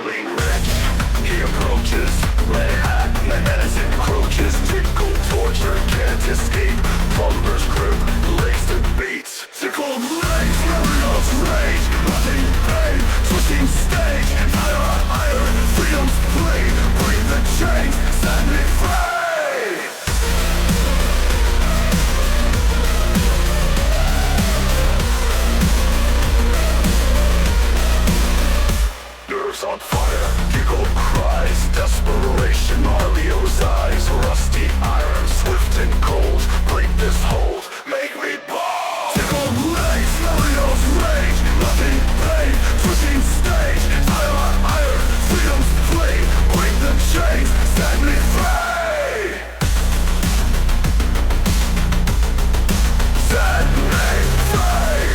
Twirling rich, he approaches. Red hat, the menace encroaches. Tickle, torture, can't escape. Plumber's grip, lays the beats. Tickled legs, Uriel's rage. Nothing pain, twisting stage. Fire on iron, freedom's plea. Break the chains, set me free. Nerves on fire, Giggle cries. Desperation, Marleo's eyes. Rusty iron, swift and cold. Break this hold, make me bold. Tickled legs, Marleo's rage. Nothing pain, twisting stage. Fire on iron, freedom's plea. Break the chains, set me free. Set me free.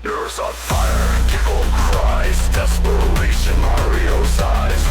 Nerves on fire, Giggle cries. Desperation, Mario's eyes.